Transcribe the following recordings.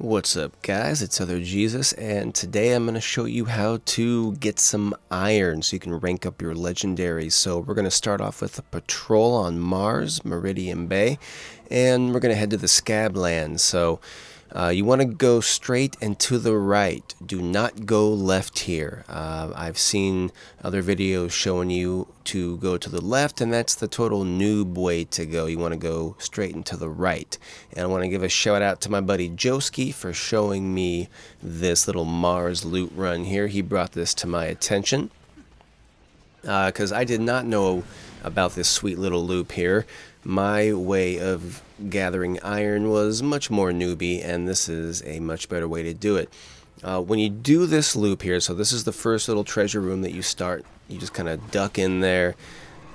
What's up, guys? It's OtherJesus, and today I'm going to show you how to get some iron so you can rank up your legendaries. So we're going to start off with a patrol on Mars, Meridian Bay, and we're going to head to the Scab Lands. So you want to go straight and to the right. Do not go left here. I've seen other videos showing you to go to the left, and that's the total noob way to go. You want to go straight and to the right. And I want to give a shout out to my buddy Joski for showing me this little Mars loot run here. He brought this to my attention because I did not know about this sweet little loop here. My way of gathering iron was much more newbie, and this is a much better way to do it. When you do this loop here, so this is the first little treasure room that you start. You just kind of duck in there,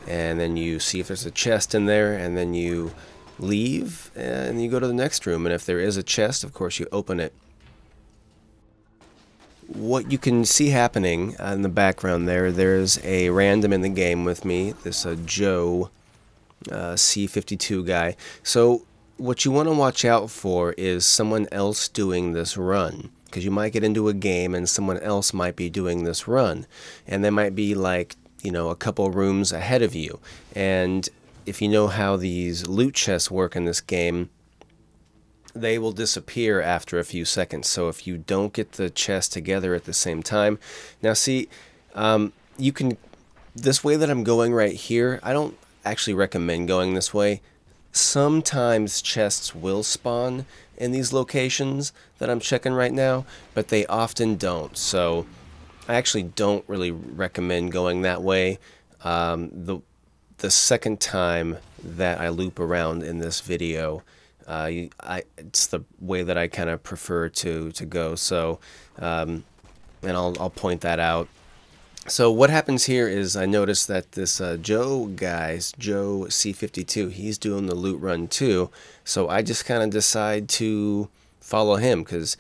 and then you see if there's a chest in there, and then you leave, and you go to the next room, and if there is a chest, of course, you open it. What you can see happening in the background there's a random in the game with me, this Joe C52 guy. So what you want to watch out for is someone else doing this run, because you might get into a game and someone else might be doing this run, and they might be like, you know, a couple rooms ahead of you. And if you know how these loot chests work in this game, they will disappear after a few seconds. So if you don't get the chest together at the same time, now see, you can, this way that I'm going right here, I don't actually recommend going this way. Sometimes chests will spawn in these locations that I'm checking right now, but they often don't. So I actually don't really recommend going that way. The second time that I loop around in this video, it's the way that I kind of prefer to go. So and I'll point that out. So what happens here is I noticed that this Joe C52, he's doing the loot run too. So I just kind of decide to follow him because,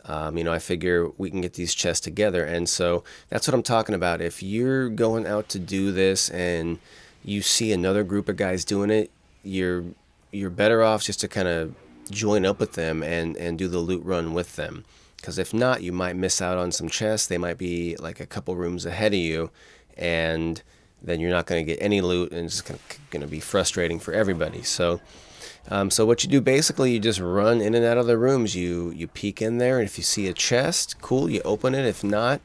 you know, I figure we can get these chests together. And so that's what I'm talking about. If you're going out to do this and you see another group of guys doing it, you're better off just to kind of join up with them and do the loot run with them. Because if not, you might miss out on some chests. They might be like a couple rooms ahead of you, and then you're not going to get any loot, and it's going to be frustrating for everybody. So so what you do, basically, you just run in and out of the rooms. You peek in there, and if you see a chest, cool, you open it. If not,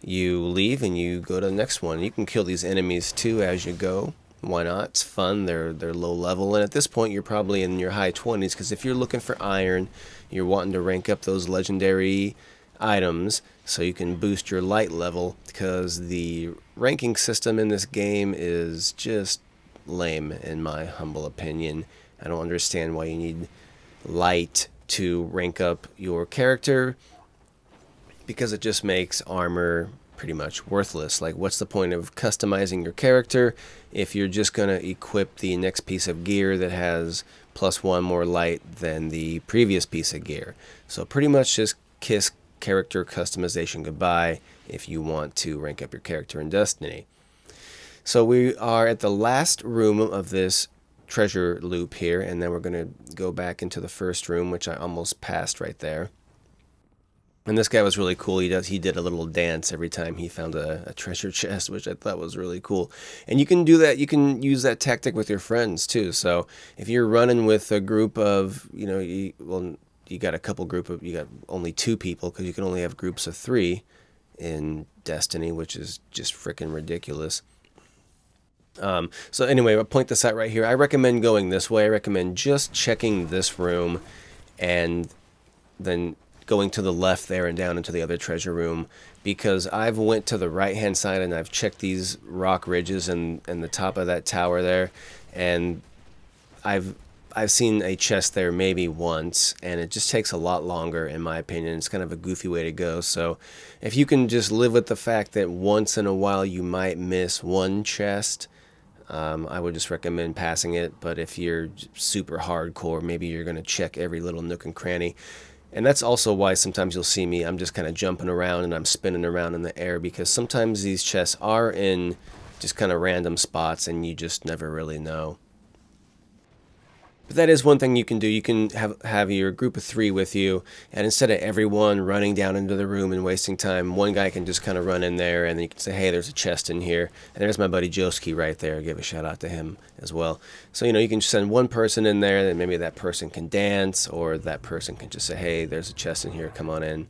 you leave and you go to the next one. You can kill these enemies too as you go. Why not? It's fun. They're low level, and at this point you're probably in your high 20s, because if you're looking for iron, you're wanting to rank up those legendary items so you can boost your light level, because the ranking system in this game is just lame in my humble opinion. I don't understand why you need light to rank up your character, because it just makes armor pretty much worthless. Like, what's the point of customizing your character if you're just going to equip the next piece of gear that has +1 more light than the previous piece of gear? So pretty much just kiss character customization goodbye if you want to rank up your character in Destiny. So we are at the last room of this treasure loop here, and then we're going to go back into the first room, which I almost passed right there. And this guy was really cool. He did a little dance every time he found a treasure chest, which I thought was really cool. And you can do that. You can use that tactic with your friends too. So if you're running with a group of, you know, you got a couple you got only 2 people, because you can only have groups of 3 in Destiny, which is just freaking ridiculous. So anyway, I'll point this out right here. I recommend going this way. I recommend just checking this room and then going to the left there and down into the other treasure room, because I've went to the right hand side and I've checked these rock ridges and the top of that tower there, and I've seen a chest there maybe once, and it just takes a lot longer in my opinion. It's kind of a goofy way to go. So if you can just live with the fact that once in a while you might miss one chest, I would just recommend passing it. But if you're super hardcore, maybe you're going to check every little nook and cranny. And that's also why sometimes you'll see me, I'm just kind of jumping around and I'm spinning around in the air, because sometimes these chests are in just kind of random spots and you just never really know. But that is one thing you can do. You can have your group of 3 with you, and instead of everyone running down into the room and wasting time, one guy can just kind of run in there, and you can say, hey, there's a chest in here. And there's my buddy Joski right there. Give a shout out to him as well. So, you know, you can send one person in there, and maybe that person can dance, or that person can just say, hey, there's a chest in here, come on in.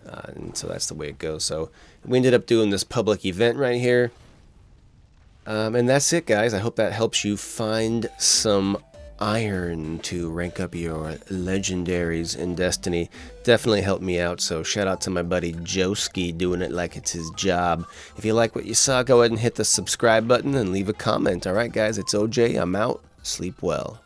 And so that's the way it goes. So we ended up doing this public event right here. And that's it, guys. I hope that helps you find some iron to rank up your legendaries in Destiny. Definitely helped me out, so shout out to my buddy Joski doing it like it's his job. If you like what you saw, go ahead and hit the subscribe button and leave a comment. Alright guys, it's OJ, I'm out. Sleep well.